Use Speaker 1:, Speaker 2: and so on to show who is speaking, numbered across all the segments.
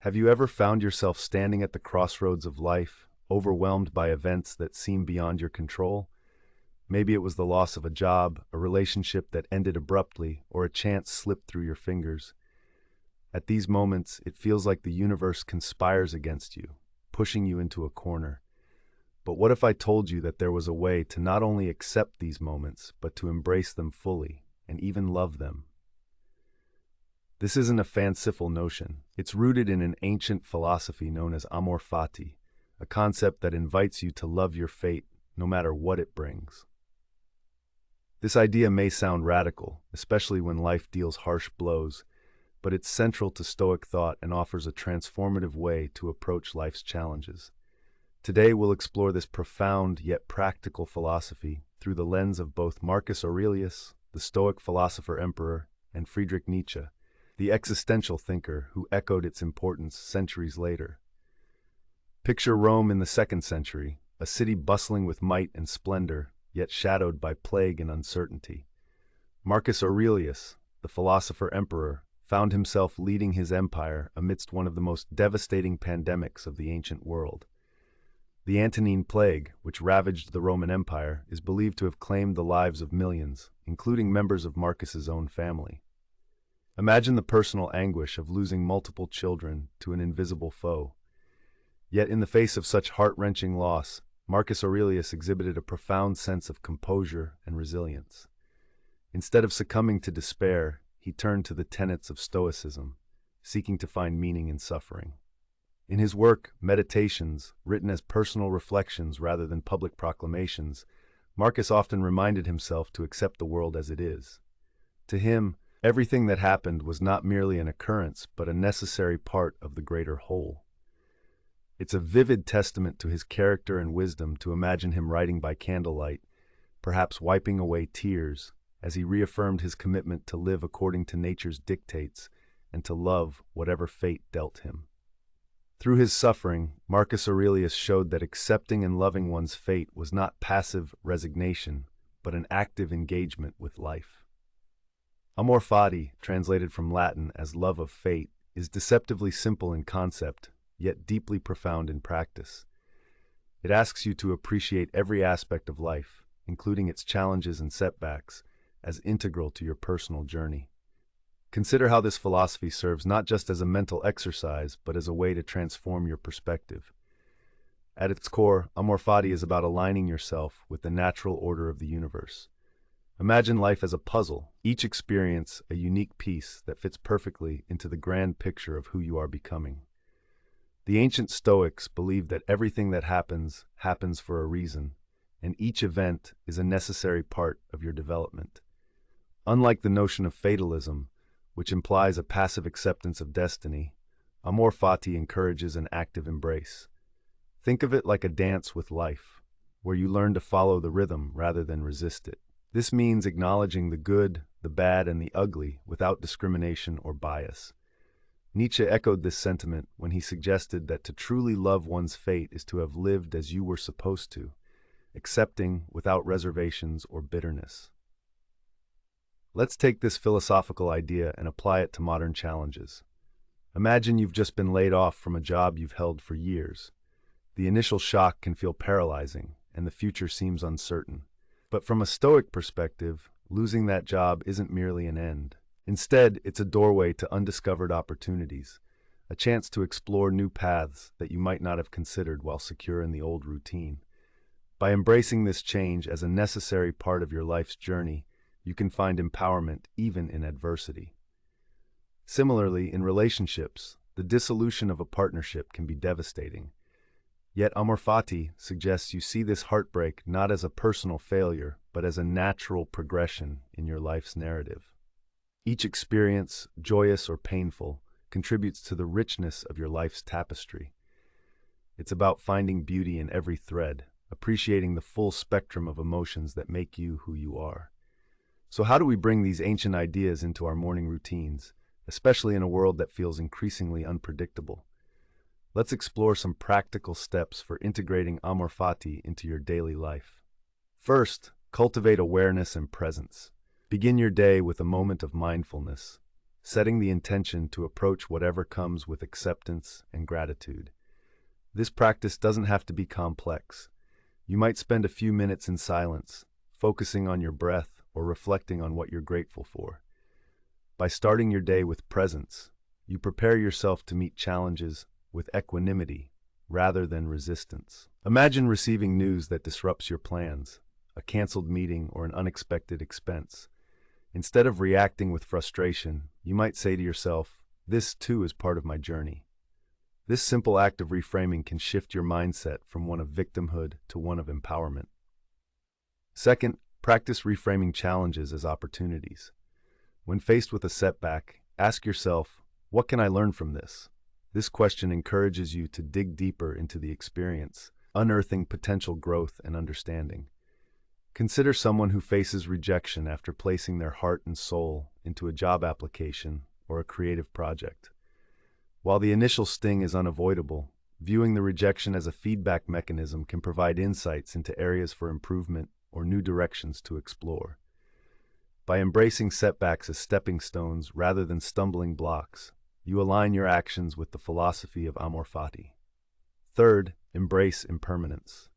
Speaker 1: Have you ever found yourself standing at the crossroads of life, overwhelmed by events that seem beyond your control? Maybe it was the loss of a job, a relationship that ended abruptly, or a chance slipped through your fingers. At these moments, it feels like the universe conspires against you, pushing you into a corner. But what if I told you that there was a way to not only accept these moments, but to embrace them fully, and even love them? This isn't a fanciful notion. It's rooted in an ancient philosophy known as amor fati, a concept that invites you to love your fate, no matter what it brings. This idea may sound radical, especially when life deals harsh blows, but it's central to Stoic thought and offers a transformative way to approach life's challenges. Today we'll explore this profound yet practical philosophy through the lens of both Marcus Aurelius, the Stoic philosopher-emperor, and Friedrich Nietzsche, the existential thinker who echoed its importance centuries later. Picture Rome in the 2nd century, a city bustling with might and splendor, yet shadowed by plague and uncertainty. Marcus Aurelius, the philosopher-emperor, found himself leading his empire amidst one of the most devastating pandemics of the ancient world. The Antonine Plague, which ravaged the Roman Empire, is believed to have claimed the lives of millions, including members of Marcus's own family. Imagine the personal anguish of losing multiple children to an invisible foe. Yet in the face of such heart-wrenching loss, Marcus Aurelius exhibited a profound sense of composure and resilience. Instead of succumbing to despair, he turned to the tenets of Stoicism, seeking to find meaning in suffering. In his work, Meditations, written as personal reflections rather than public proclamations, Marcus often reminded himself to accept the world as it is. To him, everything that happened was not merely an occurrence, but a necessary part of the greater whole. It's a vivid testament to his character and wisdom to imagine him writing by candlelight, perhaps wiping away tears, as he reaffirmed his commitment to live according to nature's dictates and to love whatever fate dealt him. Through his suffering, Marcus Aurelius showed that accepting and loving one's fate was not passive resignation, but an active engagement with life. Amor fati, translated from Latin as love of fate, is deceptively simple in concept, yet deeply profound in practice. It asks you to appreciate every aspect of life, including its challenges and setbacks, as integral to your personal journey. Consider how this philosophy serves not just as a mental exercise, but as a way to transform your perspective. At its core, amor fati is about aligning yourself with the natural order of the universe. Imagine life as a puzzle, each experience a unique piece that fits perfectly into the grand picture of who you are becoming. The ancient Stoics believed that everything that happens for a reason, and each event is a necessary part of your development. Unlike the notion of fatalism, which implies a passive acceptance of destiny, amor fati encourages an active embrace. Think of it like a dance with life, where you learn to follow the rhythm rather than resist it. This means acknowledging the good, the bad, and the ugly without discrimination or bias. Nietzsche echoed this sentiment when he suggested that to truly love one's fate is to have lived as you were supposed to, accepting without reservations or bitterness. Let's take this philosophical idea and apply it to modern challenges. Imagine you've just been laid off from a job you've held for years. The initial shock can feel paralyzing, and the future seems uncertain. But from a Stoic perspective, losing that job isn't merely an end. Instead, it's a doorway to undiscovered opportunities, a chance to explore new paths that you might not have considered while secure in the old routine. By embracing this change as a necessary part of your life's journey, you can find empowerment even in adversity. Similarly, in relationships, the dissolution of a partnership can be devastating. Yet amor fati suggests you see this heartbreak not as a personal failure, but as a natural progression in your life's narrative. Each experience, joyous or painful, contributes to the richness of your life's tapestry. It's about finding beauty in every thread, appreciating the full spectrum of emotions that make you who you are. So how do we bring these ancient ideas into our morning routines, especially in a world that feels increasingly unpredictable? Let's explore some practical steps for integrating amor fati into your daily life. First, cultivate awareness and presence. Begin your day with a moment of mindfulness. setting the intention to approach whatever comes with acceptance and gratitude. This practice doesn't have to be complex. You might spend a few minutes in silence, focusing on your breath or reflecting on what you're grateful for. By starting your day with presence, you prepare yourself to meet challenges with equanimity rather than resistance. Imagine receiving news that disrupts your plans, a canceled meeting or an unexpected expense. Instead of reacting with frustration, you might say to yourself, "This too is part of my journey." This simple act of reframing can shift your mindset from one of victimhood to one of empowerment. Second, practice reframing challenges as opportunities. When faced with a setback, ask yourself, "What can I learn from this?" This question encourages you to dig deeper into the experience, unearthing potential growth and understanding. Consider someone who faces rejection after placing their heart and soul into a job application or a creative project. While the initial sting is unavoidable, viewing the rejection as a feedback mechanism can provide insights into areas for improvement or new directions to explore. By embracing setbacks as stepping stones rather than stumbling blocks, you align your actions with the philosophy of amor fati. Third, embrace impermanence.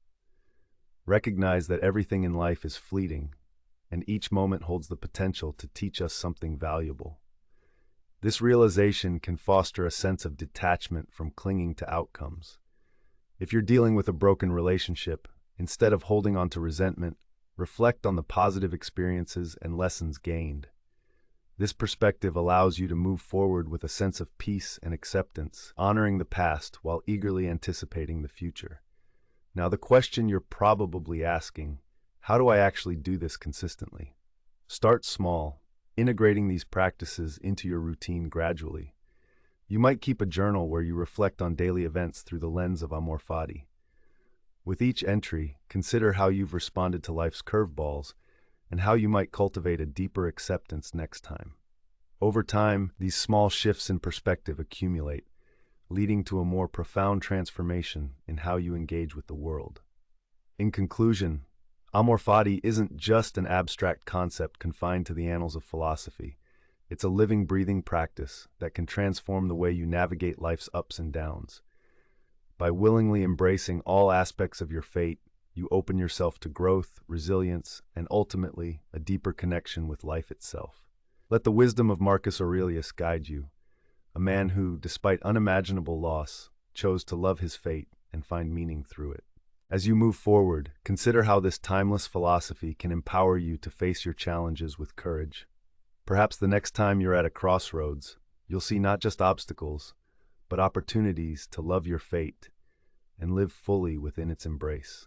Speaker 1: Recognize that everything in life is fleeting, and each moment holds the potential to teach us something valuable. This realization can foster a sense of detachment from clinging to outcomes. If you're dealing with a broken relationship, instead of holding on to resentment, reflect on the positive experiences and lessons gained. This perspective allows you to move forward with a sense of peace and acceptance, honoring the past while eagerly anticipating the future. Now, the question you're probably asking, how do I actually do this consistently? Start small, integrating these practices into your routine gradually. You might keep a journal where you reflect on daily events through the lens of amor fati. With each entry, consider how you've responded to life's curveballs and how you might cultivate a deeper acceptance next time. Over time, these small shifts in perspective accumulate, leading to a more profound transformation in how you engage with the world. In conclusion, amor fati isn't just an abstract concept confined to the annals of philosophy. It's a living, breathing practice that can transform the way you navigate life's ups and downs. By willingly embracing all aspects of your fate, you open yourself to growth, resilience, and ultimately, a deeper connection with life itself. Let the wisdom of Marcus Aurelius guide you, a man who, despite unimaginable loss, chose to love his fate and find meaning through it. As you move forward, consider how this timeless philosophy can empower you to face your challenges with courage. Perhaps the next time you're at a crossroads, you'll see not just obstacles, but opportunities to love your fate and live fully within its embrace.